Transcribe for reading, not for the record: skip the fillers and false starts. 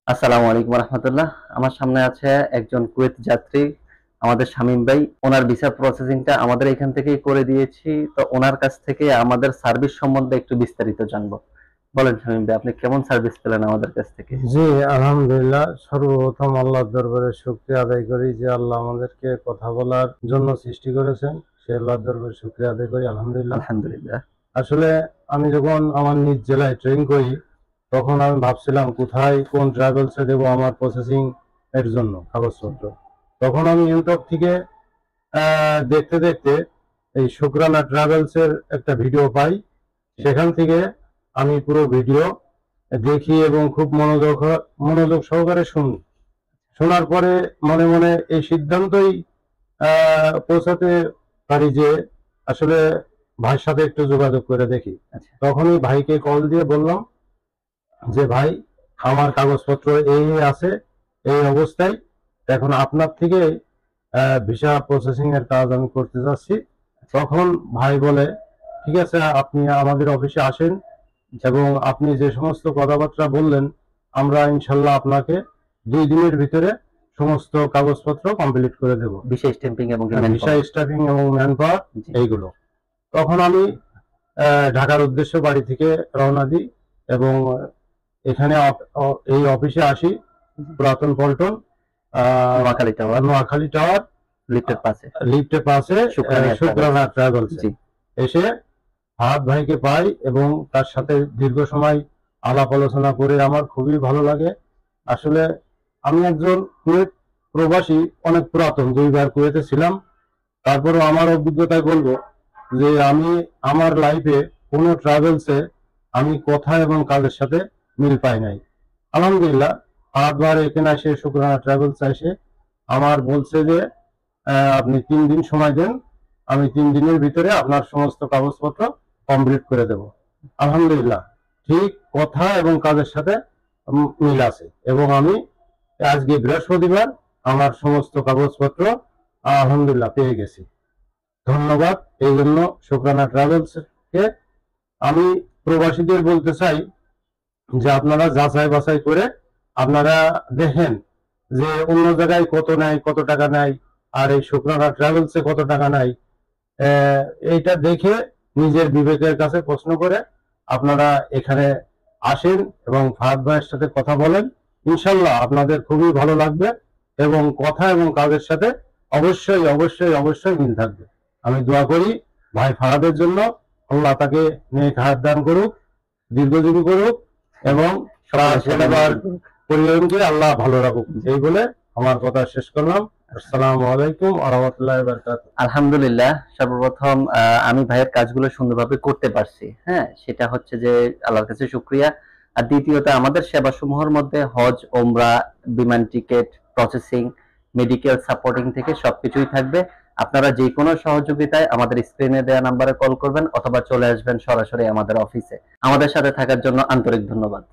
আসসালামু আলাইকুম রহমতুল্লাহ। আমার সামনে আছে একজন কুয়েত যাত্রী, আমাদের শামীম ভাই। ওনার ভিসা প্রসেসিংটা আমাদের এখান থেকেই করে দিয়েছি। তো ওনার কাছ থেকে আমাদের সার্ভিস সম্বন্ধে একটু বিস্তারিত জানবো। বলেন শামীম ভাই, আপনি কেমন সার্ভিস পেলেন আমাদের কাছ থেকে? জি, আলহামদুলিল্লাহ। সর্বপ্রথম আল্লাহর দরবারে শুকরিয়া আদায় করি যে আল্লাহ আমাদেরকে কথা বলার জন্য সৃষ্টি করেছেন। সে আল্লাহর দরবারে শুকরিয়া আদায় করি, আলহামদুলিল্লাহ। আলহামদুলিল্লাহ। আসলে আমি যখন আমার নিজ জেলায় ট্রেন করি, তখন আমি ভাবছিলাম কোথায় কোন ট্রাভেলসে দেবো আমার প্রসেসিং এর জন্য কাগজপত্র। তখন আমি ইউটিউব থেকে দেখতে দেখতে এই শুকরানা ট্রাভেলস এর একটা ভিডিও পাই। সেখান থেকে আমি পুরো ভিডিও দেখি এবং খুব মনোযোগ সহকারে শুনি। শোনার পরে মনে মনে এই সিদ্ধান্তই পৌঁছাতে পারি যে আসলে ভাইয়ের সাথে একটু যোগাযোগ করে দেখি। আচ্ছা। তখনই ভাইকে কল দিয়ে বললাম যে ভাই, আমার কাগজপত্র এই আছে, এই অবস্থায়, এখন আপনার থেকে ভিসা প্রসেসিং এর কাজ আমি করতে যাচ্ছি। তখন ভাই বলে, ঠিক আছে, আপনি আমাদের অফিসে আসেন এবং আপনি যে সমস্ত কথাবার্তা বললেন, আমরা ইনশাল্লাহ আপনাকে 2 দিনের ভিতরে সমস্ত কাগজপত্র কমপ্লিট করে দেব। ভিসা স্ট্যাম্পিং এবং ভিসা স্টাফিং এবং ম্যান পাওয়ার এইগুলো। তখন আমি ঢাকার উদ্দেশ্যে বাড়ি থেকে রওনা দিই এবং এখানে এই অফিসে আসি, পুরাতন পল্টন, নোয়াখালী টাওয়ার, লিফটের পাশে শুকরানা ট্রাভেলস। এসে ফাহাদ ভাইকে পাই এবং তার সাথে দীর্ঘ সময় আলাপ আলোচনা করে আমার খুবই ভালো লাগে। আসলে আমি একজন কুয়েত প্রবাসী, অনেক পুরাতন, 2 বার কুয়েতে ছিলাম। তারপরে আমার অভিজ্ঞতায় বলবো যে আমি আমার লাইফে কোনো ট্রাভেলসে আমি কথা এবং কাজের সাথে মিল পাই নাই। আলহামদুলিল্লাহ, ফাহাদ ভাই এখানে এসে শুকরানা ট্রাভেলস এসে আমার বলছে যে আপনি 3 দিন সময় দেন, আমি 3 দিনের ভিতরে আপনার সমস্ত কাগজপত্র কমপ্লিট করে দেব। আলহামদুলিল্লাহ, ঠিক কথা এবং কাজের সাথে মিল আছে এবং আমি আজকে বৃহস্পতিবার আমার সমস্ত কাগজপত্র আলহামদুলিল্লাহ পেয়ে গেছি। ধন্যবাদ এই জন্য শুকরানা ট্রাভেলস কে। আমি প্রবাসীদের বলতে চাই যে আপনারা যাচাই বাছাই করে আপনারা দেখেন যে অন্য জায়গায় কত নেয়, কত টাকা নেয়, আর এই শুকরানা ট্রাভেলসে কত টাকা নেয়। এইটা দেখে নিজের বিবেকের কাছে প্রশ্ন করে আপনারা এখানে আসেন এবং ফাহাদ ভাইয়ের সাথে কথা বলেন। ইনশাল্লাহ আপনাদের খুবই ভালো লাগবে এবং কথা এবং কাজের সাথে অবশ্যই অবশ্যই অবশ্যই মিল থাকবে। আমি দোয়া করি ভাই ফাহাদের জন্য, আল্লাহ তাকে নেক হায়াত দান করুক, দীর্ঘজীবী করুক এবং পরিবারকে আল্লাহ ভালো রাখুক। এই বলে আমার কথা শেষ করলাম। আসসালামু আলাইকুম ওয়া রাহমাতুল্লাহি ওয়া বারাকাতুহু। আলহামদুলিল্লাহ, সর্বপ্রথম আমি ভাইয়ের কাজগুলো সুন্দরভাবে করতে পারছি। হ্যাঁ, সেটা হচ্ছে যে আল্লাহর কাছে শুকরিয়া। আর দ্বিতীয়ত, আমাদের সেবা সমূহের মধ্যে হজ, ওমরা, বিমান টিকিট, প্রসেসিং, মেডিকেল সাপোর্টিং থেকে সবকিছুই থাকবে। আপনারা যে কোনো সহযোগিতায় আমাদের স্ক্রিনে দেওয়া নাম্বারে কল করবেন অথবা চলে আসবেন সরাসরি আমাদের অফিসে। আমাদের সাথে থাকার জন্য আন্তরিক ধন্যবাদ।